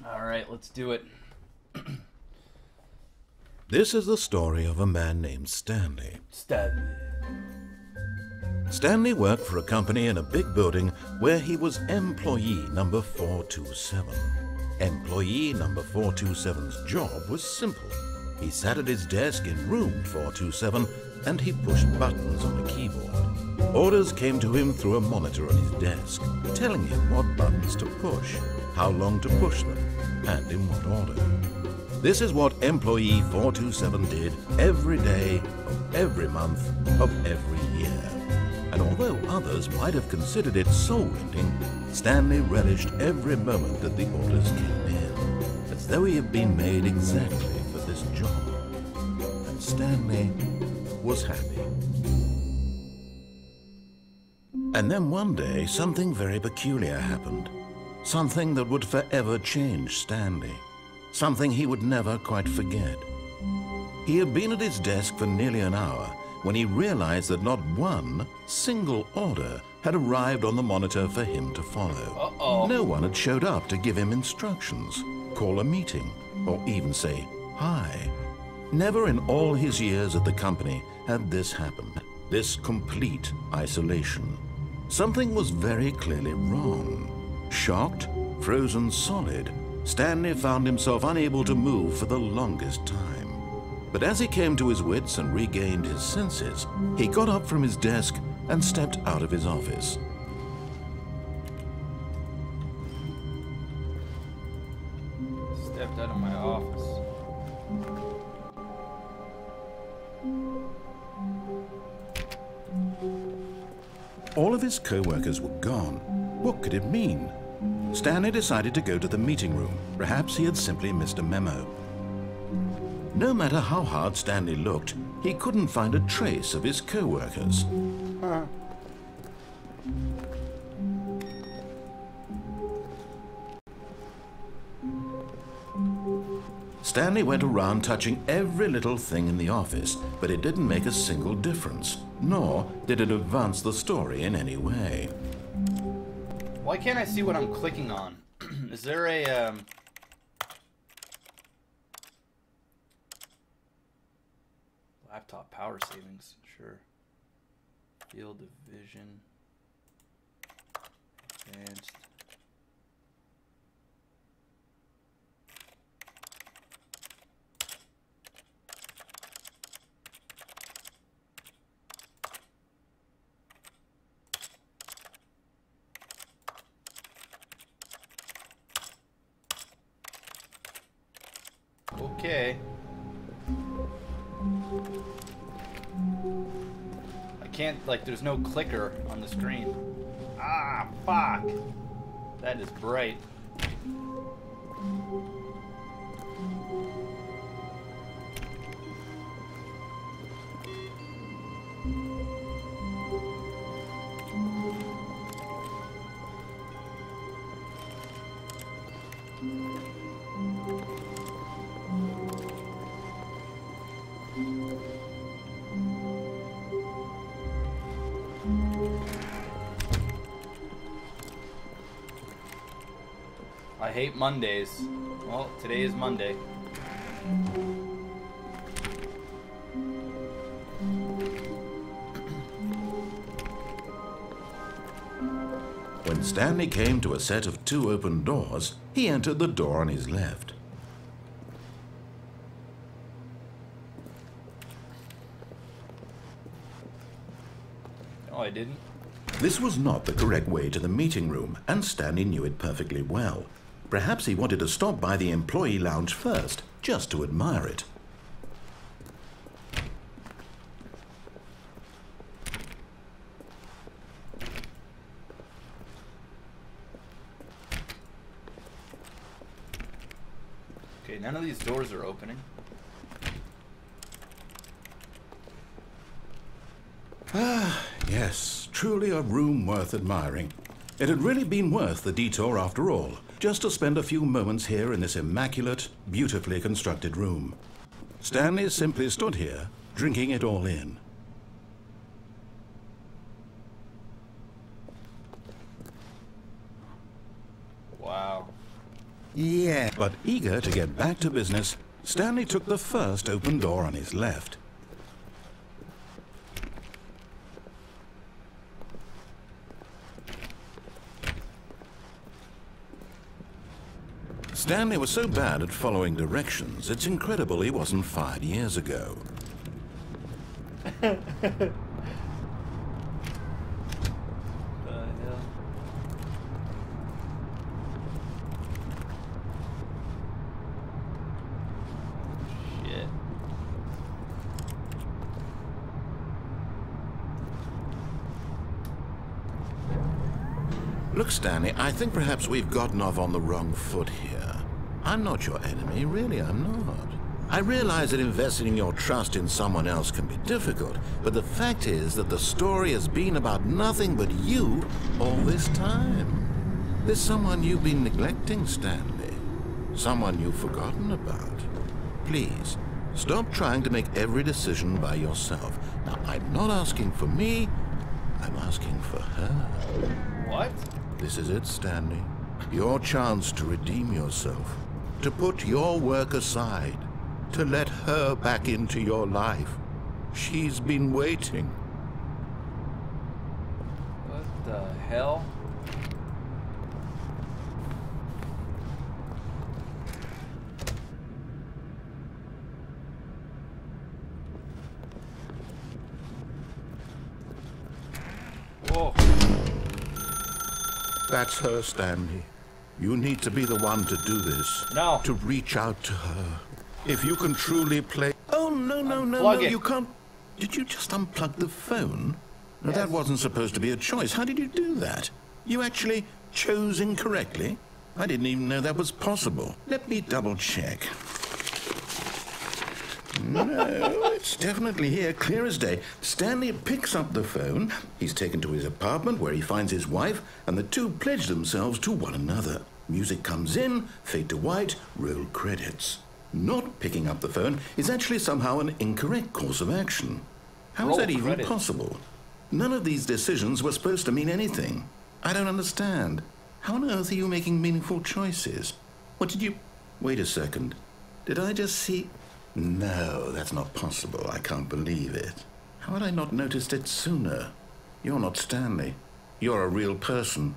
Alright, let's do it. This is the story of a man named Stanley. Stanley worked for a company in a big building where he was employee number 427. Employee number 427's job was simple. He sat at his desk in room 427 and he pushed buttons on a keyboard. Orders came to him through a monitor on his desk, telling him what buttons to push, how long to push them, and in what order. This is what employee 427 did every day of every month of every year. And although others might have considered it soul-rending, Stanley relished every moment that the orders came in, as though he had been made exactly for this job. And Stanley was happy. And then one day, something very peculiar happened. Something that would forever change Stanley. Something he would never quite forget. He had been at his desk for nearly an hour when he realized that not one single order had arrived on the monitor for him to follow. No one had showed up to give him instructions, call a meeting, or even say hi. Never in all his years at the company had this happened, this complete isolation. Something was very clearly wrong. Shocked, frozen solid, Stanley found himself unable to move for the longest time. But as he came to his wits and regained his senses, he got up from his desk and stepped out of his office. Stepped out of my office. All of his co-workers were gone. What could it mean? Stanley decided to go to the meeting room. Perhaps he had simply missed a memo. No matter how hard Stanley looked, he couldn't find a trace of his co-workers. Stanley went around touching every little thing in the office, but it didn't make a single difference, nor did it advance the story in any way. Why can't I see what I'm clicking on? Is there a, laptop power savings? Sure. Field of vision. Advanced. Okay. I can't, like, there's no clicker on the screen. Ah, fuck. That is bright. I hate Mondays. Well, today is Monday. When Stanley came to a set of 2 open doors, he entered the door on his left. Oh, I didn't? This was not the correct way to the meeting room, and Stanley knew it perfectly well. Perhaps he wanted to stop by the employee lounge first, just to admire it. Okay, none of these doors are opening. Ah, yes, truly a room worth admiring. It had really been worth the detour after all, just to spend a few moments here in this immaculate, beautifully constructed room. Stanley simply stood here, drinking it all in. Wow. Yeah. But eager to get back to business, Stanley took the first open door on his left. Stanley was so bad at following directions, it's incredible he wasn't fired years ago. The hell? Shit. Look, Stanley, I think perhaps we've gotten off on the wrong foot here. I'm not your enemy, really, I'm not. I realize that investing your trust in someone else can be difficult, but the fact is that the story has been about nothing but you all this time. There's someone you've been neglecting, Stanley. Someone you've forgotten about. Please, stop trying to make every decision by yourself. Now, I'm not asking for me, I'm asking for her. What? This is it, Stanley. Your chance to redeem yourself. To put your work aside. To let her back into your life. She's been waiting. What the hell? Whoa. That's her, Stanley. You need to be the one to do this. No. To reach out to her. If you can truly play... Oh, no, Plug it. you can't... Did you just unplug the phone? No, Yes. that wasn't supposed to be a choice. How did you do that? You actually chose incorrectly? I didn't even know that was possible. Let me double check. No, it's definitely here, clear as day. Stanley picks up the phone. He's taken to his apartment where he finds his wife, and the two pledge themselves to one another. Music comes in, fade to white, roll credits. Not picking up the phone is actually somehow an incorrect course of action. How is Roll that even credits. possible? None of these decisions were supposed to mean anything. I don't understand. How on earth are you making meaningful choices? What did you... Wait a second. Did I just see... No, that's not possible. I can't believe it. How had I not noticed it sooner? You're not Stanley. You're a real person.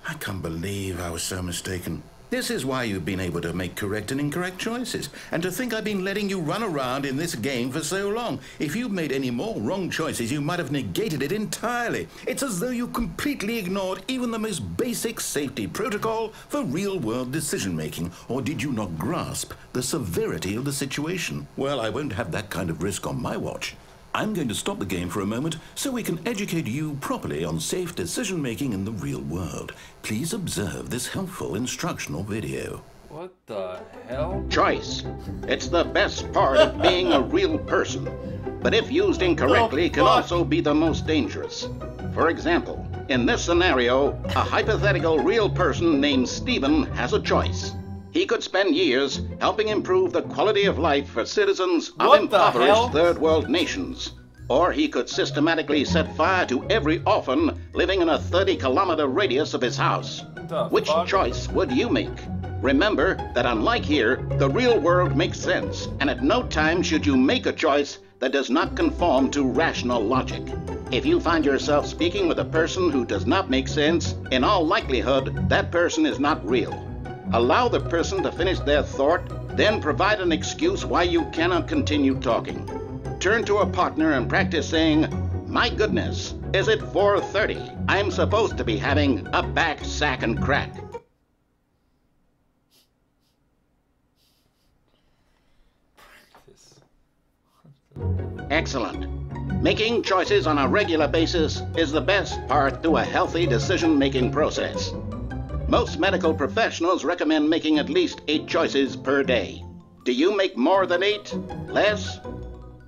I can't believe I was so mistaken. This is why you've been able to make correct and incorrect choices. And to think I've been letting you run around in this game for so long. If you'd made any more wrong choices, you might have negated it entirely. It's as though you completely ignored even the most basic safety protocol for real-world decision-making. Or did you not grasp the severity of the situation? Well, I won't have that kind of risk on my watch. I'm going to stop the game for a moment so we can educate you properly on safe decision-making in the real world. Please observe this helpful instructional video. What the hell? Choice. It's the best part of being a real person. But if used incorrectly, can also be the most dangerous. For example, in this scenario, a hypothetical real person named Stephen has a choice. He could spend years helping improve the quality of life for citizens of What the hell? impoverished third world nations. Or he could systematically set fire to every orphan living in a 30-kilometer radius of his house. The Which fuck? choice would you make? Remember that unlike here, the real world makes sense, and at no time should you make a choice that does not conform to rational logic. If you find yourself speaking with a person who does not make sense, in all likelihood, that person is not real. Allow the person to finish their thought, then provide an excuse why you cannot continue talking. Turn to a partner and practice saying, "My goodness, is it 4:30? I'm supposed to be having a back, sack, and crack." Excellent. Making choices on a regular basis is the best part to a healthy decision-making process. Most medical professionals recommend making at least 8 choices per day. Do you make more than 8? Less?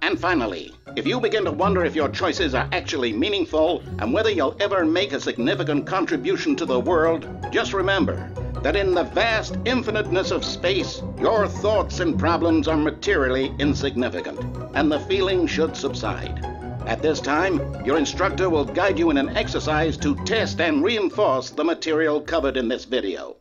And finally, if you begin to wonder if your choices are actually meaningful and whether you'll ever make a significant contribution to the world, just remember that in the vast infiniteness of space, your thoughts and problems are materially insignificant, and the feeling should subside. At this time, your instructor will guide you in an exercise to test and reinforce the material covered in this video.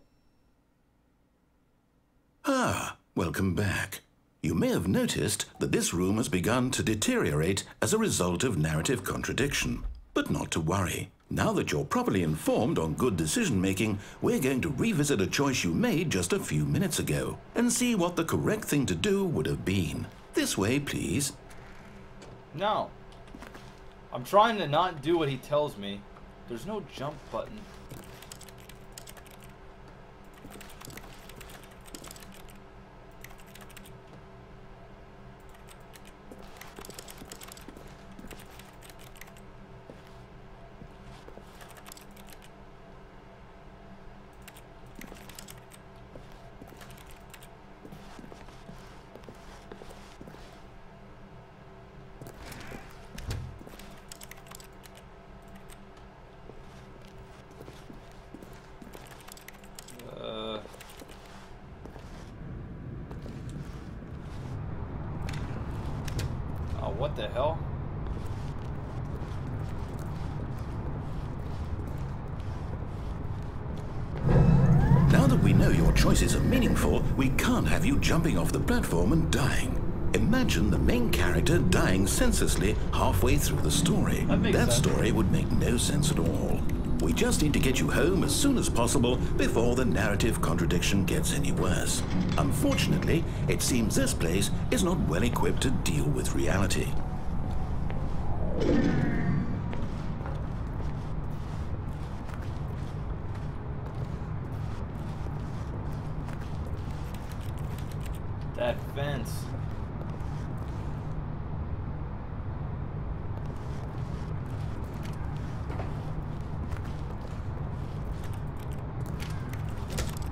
Ah, welcome back. You may have noticed that this room has begun to deteriorate as a result of narrative contradiction. But not to worry. Now that you're properly informed on good decision-making, we're going to revisit a choice you made just a few minutes ago and see what the correct thing to do would have been. This way, please. No. I'm trying to not do what he tells me. There's no jump button. What the hell? Now that we know your choices are meaningful, we can't have you jumping off the platform and dying. Imagine the main character dying senselessly halfway through the story. That story would make no sense at all. We just need to get you home as soon as possible before the narrative contradiction gets any worse. Unfortunately, it seems this place is not well equipped to deal with reality. That fence.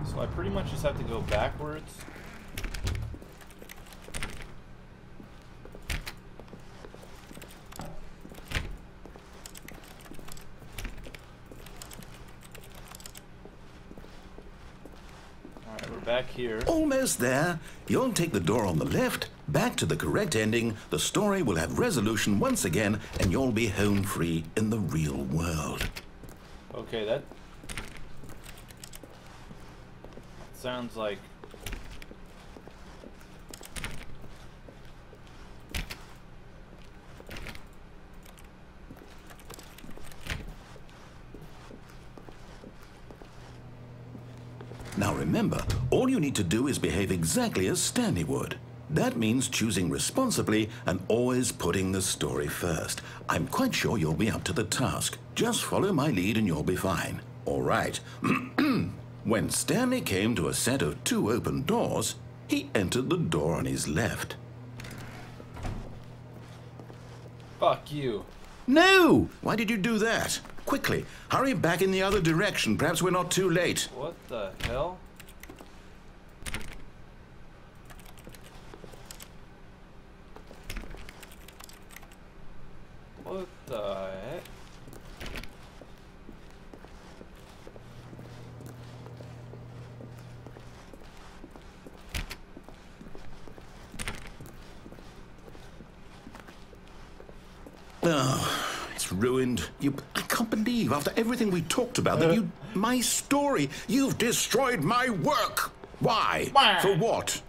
So I pretty much just have to go backwards. Back here. Almost there. You'll take the door on the left, back to the correct ending, the story will have resolution once again, and you'll be home free in the real world. Okay, that sounds like... Now remember, all you need to do is behave exactly as Stanley would. That means choosing responsibly and always putting the story first. I'm quite sure you'll be up to the task. Just follow my lead and you'll be fine. All right. When Stanley came to a set of 2 open doors, he entered the door on his left. Fuck you. No! Why did you do that? Quickly, hurry back in the other direction. Perhaps we're not too late. What the hell? What the heck? Oh, it's ruined. I can't believe, after everything we talked about, that my story, you've destroyed my work. Why? For what?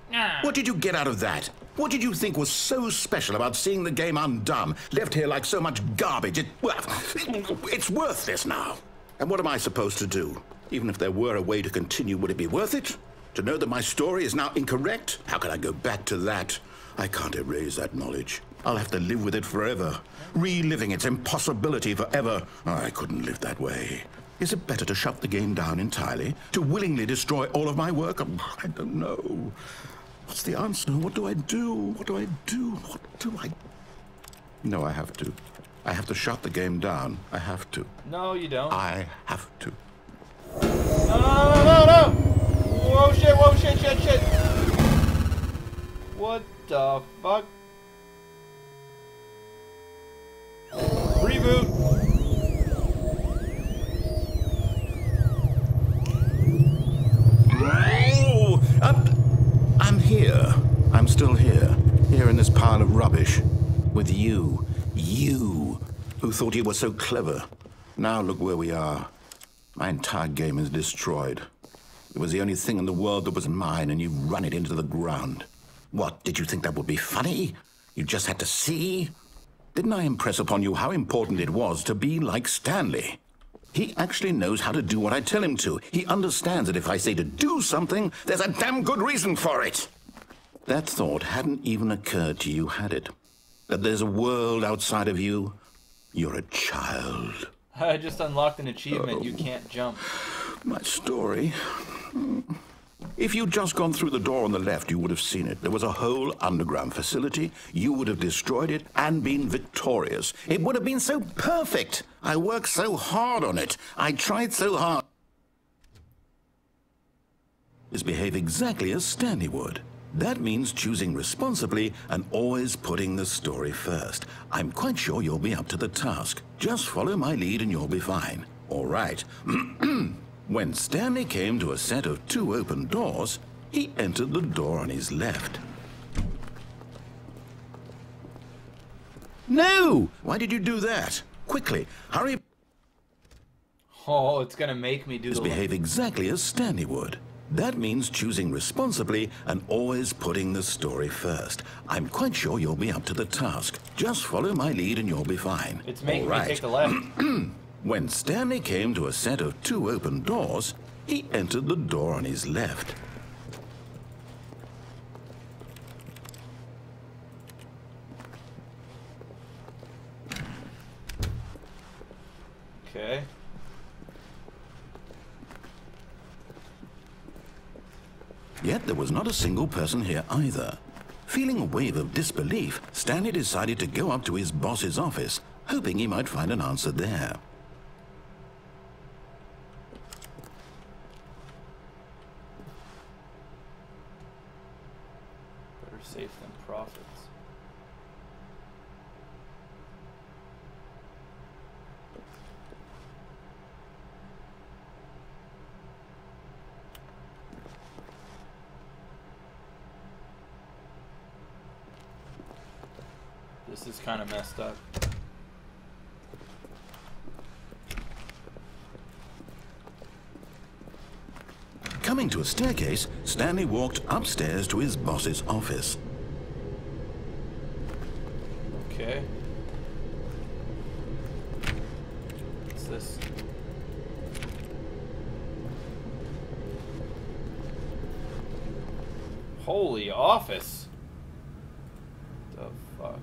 What did you get out of that? What did you think was so special about seeing the game undone, left here like so much garbage? It's worthless now. And what am I supposed to do? Even if there were a way to continue, would it be worth it? To know that my story is now incorrect? How can I go back to that? I can't erase that knowledge. I'll have to live with it forever, reliving its impossibility forever. I couldn't live that way. Is it better to shut the game down entirely? To willingly destroy all of my work? I don't know. What's the answer? What do I do? What do I do? What do I... No, I have to. I have to shut the game down. I have to. No, you don't. I have to. No! Whoa, shit! What the fuck? this pile of rubbish. With you. You, who thought you were so clever. Now look where we are. My entire game is destroyed. It was the only thing in the world that was mine, and you run it into the ground. What, did you think that would be funny? You just had to see? Didn't I impress upon you how important it was to be like Stanley? He actually knows how to do what I tell him to. He understands that if I say to do something, there's a damn good reason for it. That thought hadn't even occurred to you, had it? That there's a world outside of you? You're a child. I just unlocked an achievement. You can't jump. My story. If you'd just gone through the door on the left, you would have seen it. There was a whole underground facility. You would have destroyed it and been victorious. It would have been so perfect. I worked so hard on it. I tried so hard. Behave exactly as Stanley would. That means choosing responsibly and always putting the story first. I'm quite sure you'll be up to the task. Just follow my lead and you'll be fine. All right. When Stanley came to a set of 2 open doors, he entered the door on his left. No! Why did you do that? Quickly, hurry. Oh, it's gonna make me do the... Behave exactly as Stanley would. That means choosing responsibly and always putting the story first. I'm quite sure you'll be up to the task. Just follow my lead and you'll be fine. It's making me take the left. When Stanley came to a set of 2 open doors, he entered the door on his left. Okay. Yet there was not a single person here either. Feeling a wave of disbelief, Stanley decided to go up to his boss's office, hoping he might find an answer there. Better safe than profits. This is kind of messed up. Coming to a staircase, Stanley walked upstairs to his boss's office. Okay. What's this? Holy office! The fuck?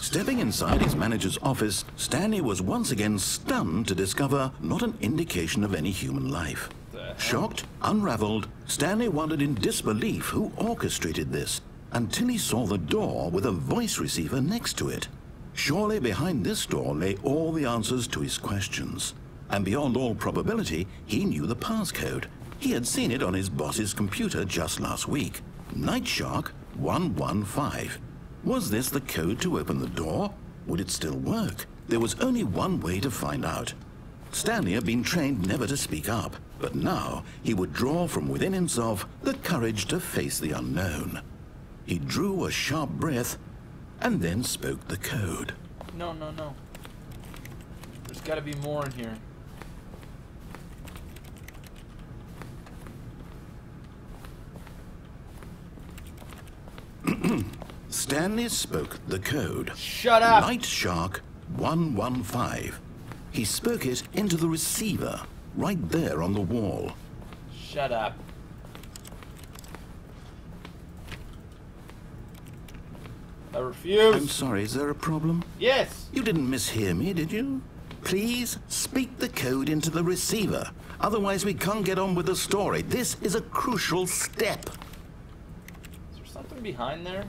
Stepping inside his manager's office, Stanley was once again stunned to discover not an indication of any human life. Shocked, unraveled, Stanley wondered in disbelief who orchestrated this, until he saw the door with a voice receiver next to it. Surely behind this door lay all the answers to his questions. And beyond all probability, he knew the passcode. He had seen it on his boss's computer just last week. Night Shark 115. Was this the code to open the door? Would it still work? There was only one way to find out. Stanley had been trained never to speak up, but now he would draw from within himself the courage to face the unknown. He drew a sharp breath and then spoke the code. No, no, no. There's gotta be more in here. Stanley spoke the code. Shut up! Night Shark 115. He spoke it into the receiver, right there on the wall. Shut up. I refuse. I'm sorry, is there a problem? Yes! You didn't mishear me, did you? Please speak the code into the receiver. Otherwise we can't get on with the story. This is a crucial step. Is there something behind there?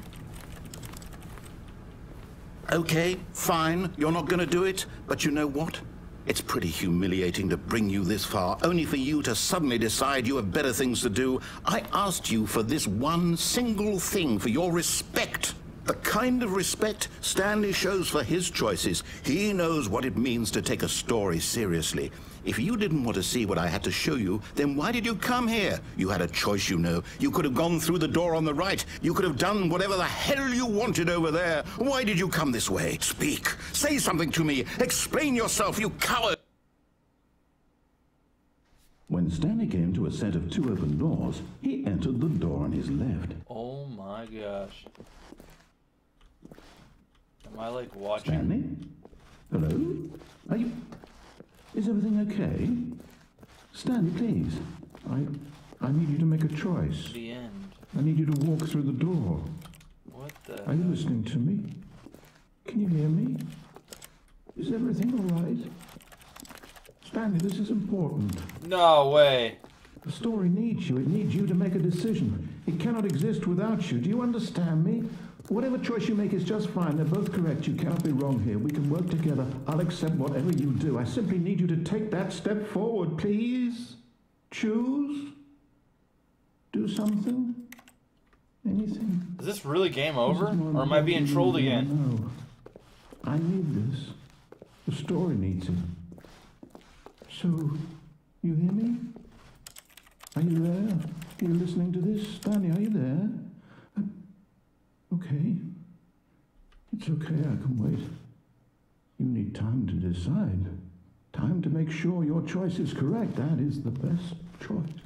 Okay, fine, you're not going to do it, but you know what? It's pretty humiliating to bring you this far, only for you to suddenly decide you have better things to do. I asked you for this one single thing, for your respect. The kind of respect Stanley shows for his choices. He knows what it means to take a story seriously. If you didn't want to see what I had to show you, then why did you come here? You had a choice, you know. You could have gone through the door on the right. You could have done whatever the hell you wanted over there. Why did you come this way? Speak. Say something to me. Explain yourself, you coward. When Stanley came to a set of 2 open doors, he entered the door on his left. Oh my gosh. Am I like watching? Stanley? Hello? Are you... Is everything okay? Stanley, please. I need you to make a choice. The end. I need you to walk through the door. What the... Are you listening to me? Can you hear me? Is everything all right? Stanley, this is important. No way. The story needs you. It needs you to make a decision. It cannot exist without you. Do you understand me? Whatever choice you make is just fine. They're both correct. You cannot be wrong here. We can work together. I'll accept whatever you do. I simply need you to take that step forward, please. Choose. Do something. Anything. Is this really game over? Or am I being trolled again? No. I need this. The story needs it. So, you hear me? Are you there? Are you listening to this? Stanley, are you there? Okay. It's okay, I can wait. You need time to decide. Time to make sure your choice is correct. That is the best choice.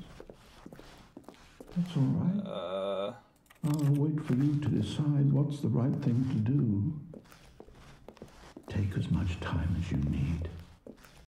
That's all right. I'll wait for you to decide what's the right thing to do. Take as much time as you need.